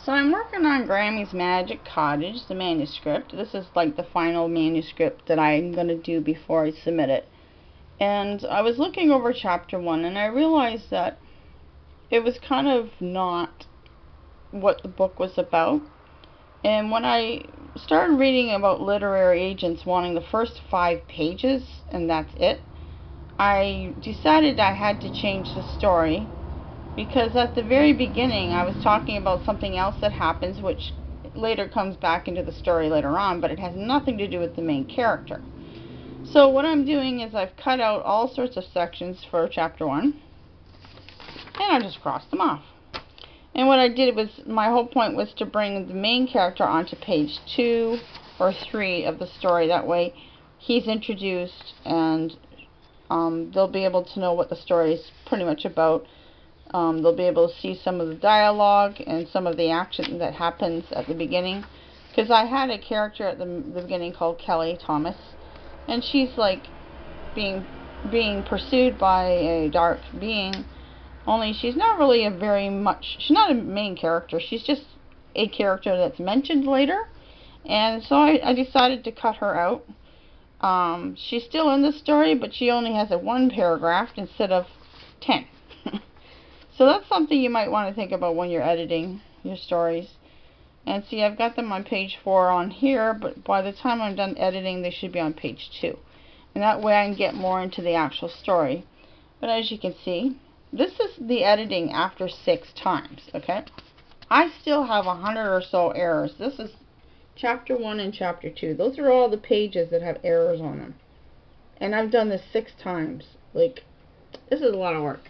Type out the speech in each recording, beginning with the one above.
So I'm working on Grammy's Magic Cottage, the manuscript. This is like the final manuscript that I'm going to do before I submit it. And I was looking over chapter 1 and I realized that it was kind of not what the book was about. And when I started reading about literary agents wanting the first 5 pages and that's it, I decided I had to change the story, because at the very beginning I was talking about something else that happens which later comes back into the story later on, but it has nothing to do with the main character. So what I'm doing is I've cut out all sorts of sections for chapter 1 and I just crossed them off. And what I did was, my whole point was to bring the main character onto page 2 or 3 of the story. That way he's introduced and they'll be able to know what the story is pretty much about. They'll be able to see some of the dialogue and some of the action that happens at the beginning. Because I had a character at the beginning called Kelly Thomas, and she's like being pursued by a dark being. Only she's not really she's not a main character. She's just a character that's mentioned later. And so I decided to cut her out. She's still in the story, but she only has a 1 paragraph instead of 10. So that's something you might want to think about when you're editing your stories. And see, I've got them on page 4 on here, but by the time I'm done editing, they should be on page 2. And that way I can get more into the actual story. But as you can see, this is the editing after 6 times, okay? I still have 100 or so errors. This is chapter 1 and chapter 2. Those are all the pages that have errors on them. And I've done this 6 times. Like, this is a lot of work.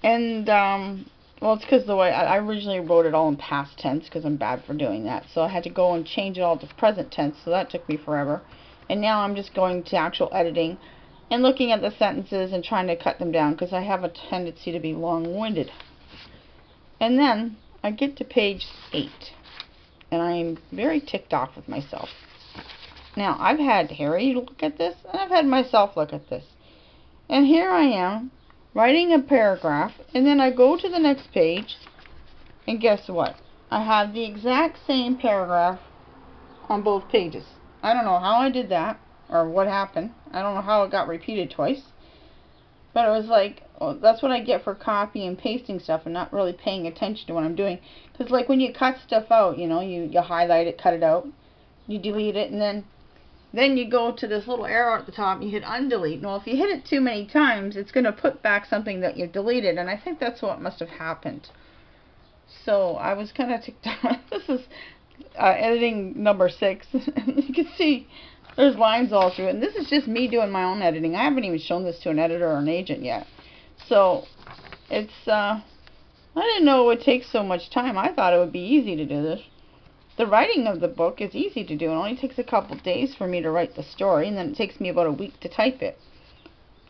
And, well, it's because the way I originally wrote it all in past tense, because I'm bad for doing that. So I had to go and change it all to present tense, so that took me forever. And now I'm just going to actual editing and looking at the sentences and trying to cut them down, because I have a tendency to be long-winded. And then I get to page 8, and I'm very ticked off with myself. Now, I've had Harry look at this, and I've had myself look at this. And here I am, writing a paragraph, and then I go to the next page, and guess what? I have the exact same paragraph on both pages. I don't know how I did that, or what happened. I don't know how it got repeated twice. But it was like, well, that's what I get for copy and pasting stuff and not really paying attention to what I'm doing. Because like when you cut stuff out, you know, you highlight it, cut it out, you delete it, and then you go to this little arrow at the top and you hit undelete. Well, if you hit it too many times, it's going to put back something that you deleted, and I think that's what must have happened. So I was kind of ticked off. This is editing number 6. You can see there's lines all through it, and this is just me doing my own editing. I haven't even shown this to an editor or an agent yet. So it's, I didn't know it would take so much time. I thought it would be easy to do this. The writing of the book is easy to do. It only takes a couple days for me to write the story, and then it takes me about a week to type it.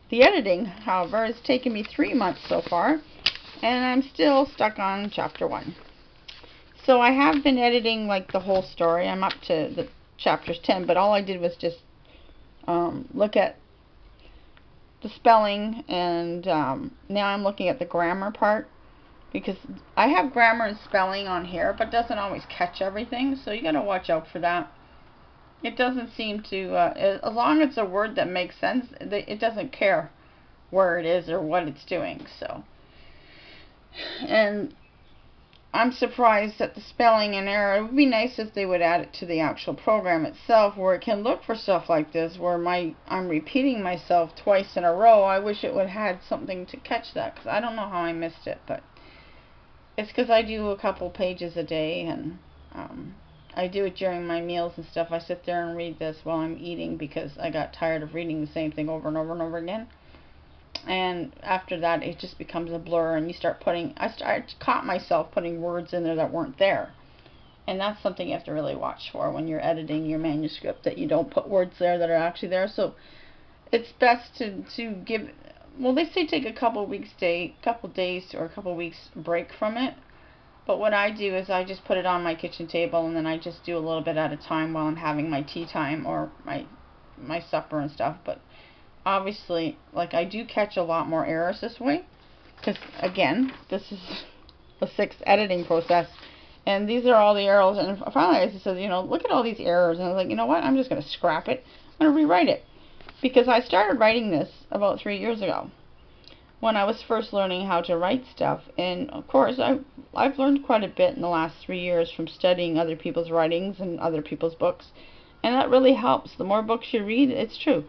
The editing, however, has taken me 3 months so far, and I'm still stuck on chapter 1. So I have been editing like the whole story. I'm up to the chapters 10, but all I did was just look at the spelling, and now I'm looking at the grammar part. Because I have grammar and spelling on here, but doesn't always catch everything, so you gotta watch out for that. It doesn't seem to, as long as it's a word that makes sense, it doesn't care where it is or what it's doing. So, and I'm surprised at the spelling and error. It would be nice if they would add it to the actual program itself, where it can look for stuff like this, where I'm repeating myself twice in a row. I wish it would have had something to catch that, because I don't know how I missed it, but it's because I do a couple pages a day, and I do it during my meals and stuff. I sit there and read this while I'm eating because I got tired of reading the same thing over and over and over again. And after that, it just becomes a blur, and you start putting, I caught myself putting words in there that weren't there. And that's something you have to really watch for when you're editing your manuscript, that you don't put words there that are actually there. So it's best to give, well, they say take a couple days or a couple weeks break from it. But what I do is I just put it on my kitchen table, and then I just do a little bit at a time while I'm having my tea time or my supper and stuff. But obviously, like, I do catch a lot more errors this way, because again, this is the 6th editing process, And these are all the errors. And finally I said, you know, look at all these errors. And I was like, you know what? I'm just going to scrap it. I'm going to rewrite it. Because I started writing this about 3 years ago, when I was first learning how to write stuff. And of course, I've learned quite a bit in the last 3 years from studying other people's writings and other people's books. And that really helps. The more books you read, it's true.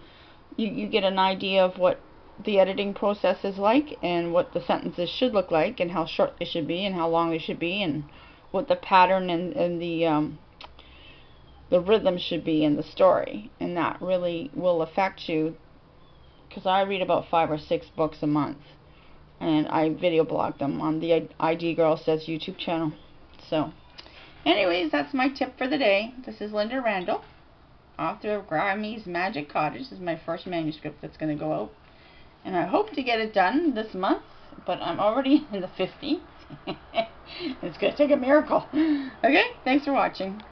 You get an idea of what the editing process is like, and what the sentences should look like, and how short they should be, and how long they should be, and what the pattern and the rhythm should be in the story. And that really will affect you, because I read about 5 or 6 books a month, and I video blog them on the ID Girl Says YouTube channel. So anyways, that's my tip for the day. This is Linda Randall, author of Grammy's Magic Cottage. This is my first manuscript that's going to go out, and I hope to get it done this month, but I'm already in the 50s. It's going to take a miracle. Okay, thanks for watching.